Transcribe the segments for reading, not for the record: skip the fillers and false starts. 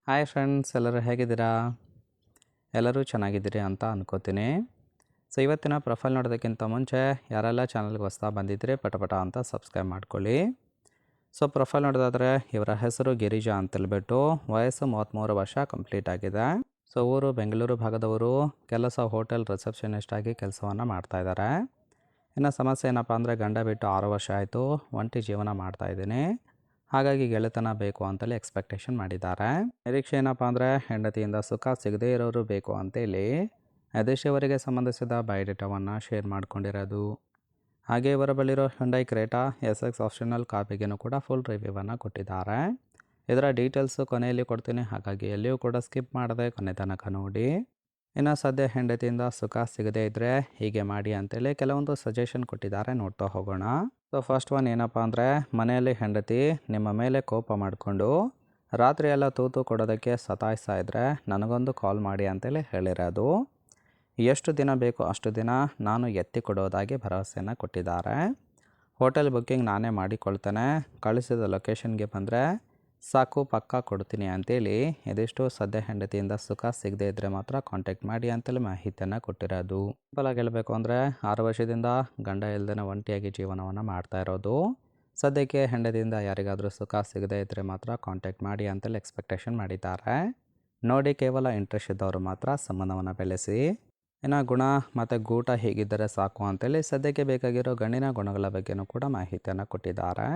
Hi friends, ಎಲ್ಲರೂ ಹೇಗಿದ್ದೀರಾ? ಎಲ್ಲರೂ ಚೆನ್ನಾಗಿದ್ದೀರಿ ಅಂತ ಅನ್ಕೋತೀನಿ. ಸೊ ಇವತ್ತಿನ ಪ್ರೊಫೈಲ್ ನೋಡೋದಕ್ಕಿಂತ ಮುಂಚೆ ಯಾರೆಲ್ಲ ಚಾನಲ್ಗೆ ಹೊಸ್ದಾಗಿ ಬಂದಿದ್ದರೆ ಪಟ ಅಂತ ಸಬ್ಸ್ಕ್ರೈಬ್ ಮಾಡ್ಕೊಳ್ಳಿ. ಸೊ ಪ್ರೊಫೈಲ್ ನೋಡೋದಾದರೆ ಇವರ ಹೆಸರು ಗಿರಿಜಾ ಅಂತೇಳ್ಬಿಟ್ಟು, ವಯಸ್ಸು 33 ವರ್ಷ ಕಂಪ್ಲೀಟ್ ಆಗಿದೆ. ಸೊ ಊರು ಬೆಂಗಳೂರು ಭಾಗದವರು, ಕೆಲಸ ಹೋಟೆಲ್ ರಿಸೆಪ್ಷನಿಸ್ಟ್ ಆಗಿ ಕೆಲಸವನ್ನು ಮಾಡ್ತಾಯಿದ್ದಾರೆ. ಇನ್ನು ಸಮಸ್ಯೆ ಏನಪ್ಪ ಅಂದರೆ, ಗಂಡ ಬಿಟ್ಟು 6 ವರ್ಷ ಆಯಿತು, ಒಂಟಿ ಜೀವನ ಮಾಡ್ತಾಯಿದ್ದೀನಿ. ಹಾಗಾಗಿ ಗೆಳೆತನ ಬೇಕು ಅಂತೇಳಿ ಎಕ್ಸ್ಪೆಕ್ಟೇಷನ್ ಮಾಡಿದ್ದಾರೆ. ನಿರೀಕ್ಷೆ ಏನಪ್ಪ ಅಂದರೆ, ಹೆಂಡತಿಯಿಂದ ಸುಖ ಸಿಗದೇ ಇರೋರು ಬೇಕು ಅಂತೇಳಿ ಯದೇಶಿಯವರಿಗೆ ಸಂಬಂಧಿಸಿದ ಬಯೋಡೇಟಾವನ್ನು ಶೇರ್ ಮಾಡ್ಕೊಂಡಿರೋದು. ಹಾಗೆ ಇವರ ಬಳಿರೋ Hyundai Creta SX optional car ಬಗ್ಗೆನೂ ಕೂಡ ಫುಲ್ ರಿವ್ಯೂವನ್ನು ಕೊಟ್ಟಿದ್ದಾರೆ. ಇದರ ಡೀಟೇಲ್ಸು ಕೊನೆಯಲ್ಲಿ ಕೊಡ್ತೀನಿ, ಹಾಗಾಗಿ ಎಲ್ಲಿಯೂ ಕೂಡ ಸ್ಕಿಪ್ ಮಾಡದೆ ಕೊನೆ ತನಕ ನೋಡಿ. ಇನ್ನು ಸದ್ಯ ಹೆಂಡತಿಯಿಂದ ಸುಖ ಸಿಗದೇ ಇದ್ದರೆ ಹೀಗೆ ಮಾಡಿ ಅಂತೇಳಿ ಕೆಲವೊಂದು ಸಜೆಷನ್ ಕೊಟ್ಟಿದ್ದಾರೆ, ನೋಡ್ತಾ ಹೋಗೋಣ. ಸೊ ಫಸ್ಟ್ ಒನ್ ಏನಪ್ಪ ಅಂದರೆ, ಮನೆಯಲ್ಲಿ ಹೆಂಡತಿ ನಿಮ್ಮ ಮೇಲೆ ಕೋಪ ಮಾಡಿಕೊಂಡು ರಾತ್ರಿ ಎಲ್ಲ ತೂತು ಕೊಡೋದಕ್ಕೆ ಸತಾಯಿಸ್ತಾ ಇದ್ದರೆ ನನಗೊಂದು ಕಾಲ್ ಮಾಡಿ ಅಂತೇಳಿ ಹೇಳಿರೋದು. ಎಷ್ಟು ದಿನ ಬೇಕು ಅಷ್ಟು ದಿನ ನಾನು ಎತ್ತಿ ಕೊಡೋದಾಗಿ ಭರವಸೆಯನ್ನು ಕೊಟ್ಟಿದ್ದಾರೆ. ಹೋಟೆಲ್ ಬುಕ್ಕಿಂಗ್ ನಾನೇ ಮಾಡಿಕೊಳ್ತೇನೆ, ಕಳಿಸಿದ ಲೊಕೇಶನ್ಗೆ ಬಂದರೆ ಸಾಕು ಪಕ್ಕಾ ಕೊಡ್ತೀನಿ ಅಂತೇಳಿ ಇದಿಷ್ಟು ಸದ್ಯ ಹೆಂಡತಿಯಿಂದ ಸುಖ ಸಿಗದೇ ಇದ್ದರೆ ಮಾತ್ರ ಕಾಂಟ್ಯಾಕ್ಟ್ ಮಾಡಿ ಅಂತೇಳಿ ಮಾಹಿತಿಯನ್ನು ಕೊಟ್ಟಿರೋದು. ಸಿಂಪಲಾಗಿ ಹೇಳಬೇಕು ಅಂದರೆ, 6 ವರ್ಷದಿಂದ ಗಂಡ ಇಲ್ಲದೇ ಒಂಟಿಯಾಗಿ ಜೀವನವನ್ನು ಮಾಡ್ತಾ ಇರೋದು. ಸದ್ಯಕ್ಕೆ ಹೆಂಡತಿಯಿಂದ ಯಾರಿಗಾದರೂ ಸುಖ ಸಿಗದೇ ಇದ್ದರೆ ಮಾತ್ರ ಕಾಂಟ್ಯಾಕ್ಟ್ ಮಾಡಿ ಅಂತೇಳಿ ಎಕ್ಸ್ಪೆಕ್ಟೇಷನ್ ಮಾಡಿದ್ದಾರೆ. ನೋಡಿ, ಕೇವಲ ಇಂಟ್ರೆಸ್ಟ್ ಇದ್ದವರು ಮಾತ್ರ ಸಂಬಂಧವನ್ನು ಬೆಳೆಸಿ. ಇನ್ನು ಗುಣ ಮತ್ತು ಗೂಟ ಹೀಗಿದ್ದರೆ ಸಾಕು ಅಂತೇಳಿ ಸದ್ಯಕ್ಕೆ ಬೇಕಾಗಿರೋ ಗಂಡಿನ ಗುಣಗಳ ಬಗ್ಗೆನೂ ಕೂಡ ಮಾಹಿತಿಯನ್ನು ಕೊಟ್ಟಿದ್ದಾರೆ.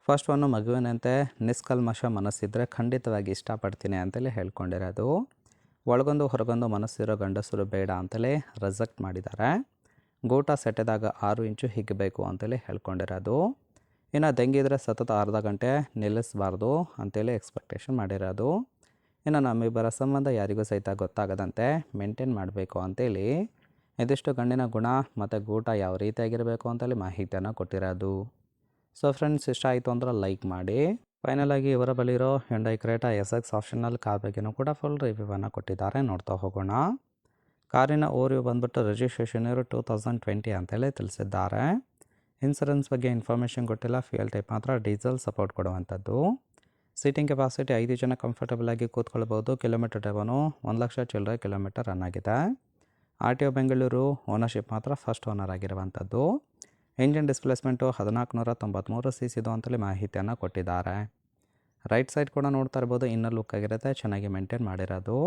ಫಸ್ಟ್ ಒನ್ನು, ಮಗುವಿನಂತೆ ನಿಷ್ಕಲ್ಮಶ ಮನಸ್ಸಿದ್ರೆ ಖಂಡಿತವಾಗಿ ಇಷ್ಟಪಡ್ತೀನಿ ಅಂತೇಳಿ ಹೇಳ್ಕೊಂಡಿರೋದು. ಒಳಗೊಂದು ಹೊರಗೊಂದು ಮನಸ್ಸಿರೋ ಗಂಡಸರು ಬೇಡ ಅಂತೇಳಿ ರಿಜೆಕ್ಟ್ ಮಾಡಿದ್ದಾರೆ. ಗೂಟ ಸೆಟ್ಟೆದಾಗ 6 ಇಂಚು ಹಿಗ್ಗಬೇಕು ಅಂತೇಳಿ ಹೇಳ್ಕೊಂಡಿರೋದು. ಇನ್ನು ದಂಗಿದ್ರೆ ಸತತ ಅರ್ಧ ಗಂಟೆ ನಿಲ್ಲಿಸಬಾರ್ದು ಅಂತೇಳಿ ಎಕ್ಸ್ಪೆಕ್ಟೇಷನ್ ಮಾಡಿರೋದು. ಇನ್ನು ನಮ್ಮಿಬ್ಬರ ಸಂಬಂಧ ಯಾರಿಗೂ ಸಹಿತ ಗೊತ್ತಾಗದಂತೆ ಮೇಂಟೈನ್ ಮಾಡಬೇಕು ಅಂತೇಳಿ ಇದಿಷ್ಟು ಗಂಡಿನ ಗುಣ ಮತ್ತು ಗೂಟ ಯಾವ ರೀತಿಯಾಗಿರಬೇಕು ಅಂತೇಳಿ ಮಾಹಿತಿಯನ್ನು ಕೊಟ್ಟಿರೋದು. ಸೊ ಫ್ರೆಂಡ್ಸ್, ಇಷ್ಟ ಆಯಿತು ಅಂದ್ರೆ ಲೈಕ್ ಮಾಡಿ. ಫೈನಲಾಗಿ ಇವರ ಬಳಿರೋ Hyundai Creta SX optional car ಬಗ್ಗೆನೂ ಕೂಡ ಫುಲ್ ರಿವ್ಯೂವನ್ನು ಕೊಟ್ಟಿದ್ದಾರೆ, ನೋಡ್ತಾ ಹೋಗೋಣ. ಕಾರಿನ ಓರಿಯು ಬಂದ್ಬಿಟ್ಟು ರಿಜಿಸ್ಟ್ರೇಷನ್ ಇರೋ 2020 ಅಂತೇಳಿ ತಿಳಿಸಿದ್ದಾರೆ. ಇನ್ಸೂರೆನ್ಸ್ ಬಗ್ಗೆ ಇನ್ಫಾರ್ಮೇಷನ್ ಕೊಟ್ಟಿಲ್ಲ, ಫ್ಯೂಯಲ್ ಟೈಪ್ ಮಾತ್ರ ಡೀಸೆಲ್ ಸಪೋರ್ಟ್ ಕೊಡುವಂಥದ್ದು. ಸೀಟಿಂಗ್ ಕೆಪಾಸಿಟಿ 5 ಜನ ಕಂಫರ್ಟಬಲ್ ಆಗಿ ಕೂತ್ಕೊಳ್ಬೋದು. ಕಿಲೋಮೀಟರ್ ಡ್ರೈವನು 1 ಲಕ್ಷ ಚಿಲ್ಲರೆ ಕಿಲೋಮೀಟರ್ ರನ್ ಆಗಿದೆ. RTO ಬೆಂಗಳೂರು, ಓನರ್ಶಿಪ್ ಮಾತ್ರ ಫಸ್ಟ್ ಓನರ್ ಆಗಿರುವಂಥದ್ದು. ಇಂಜಿನ್ ಡಿಸ್ಪ್ಲೇಸ್ಮೆಂಟು 1493 cc ಅಂತೇಳಿ ಮಾಹಿತಿಯನ್ನು ಕೊಟ್ಟಿದ್ದಾರೆ. ರೈಟ್ ಸೈಡ್ ಕೂಡ ನೋಡ್ತಾ ಇರ್ಬೋದು, ಇನ್ನರ್ ಲುಕ್ ಆಗಿರುತ್ತೆ, ಚೆನ್ನಾಗಿ ಮೇಂಟೈನ್ ಮಾಡಿರೋದು.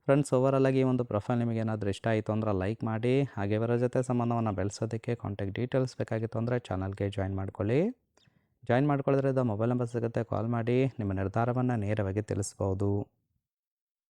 ಫ್ರೆಂಡ್ಸ್, ಓವರಾಲ್ ಆಗಿ ಒಂದು ಪ್ರೊಫೈಲ್ ನಿಮಗೆ ಏನಾದರೂ ಇಷ್ಟ ಆಯಿತು ಅಂದ್ರೆ ಲೈಕ್ ಮಾಡಿ. ಹಾಗೆ ಇವರ ಜೊತೆ ಸಂಬಂಧವನ್ನು ಬೆಳೆಸೋದಕ್ಕೆ ಕಾಂಟ್ಯಾಕ್ಟ್ ಡೀಟೇಲ್ಸ್ ಬೇಕಾಗಿತ್ತು ಅಂದರೆ ಚಾನಲ್ಗೆ ಜಾಯಿನ್ ಮಾಡ್ಕೊಳ್ಳಿ. ಜಾಯಿನ್ ಮಾಡ್ಕೊಳ್ಳೋದ್ರಿಂದ ಮೊಬೈಲ್ ನಂಬರ್ ಸಿಗುತ್ತೆ, ಕಾಲ್ ಮಾಡಿ ನಿಮ್ಮ ನಿರ್ಧಾರವನ್ನು ನೇರವಾಗಿ ತಿಳಿಸ್ಬೋದು.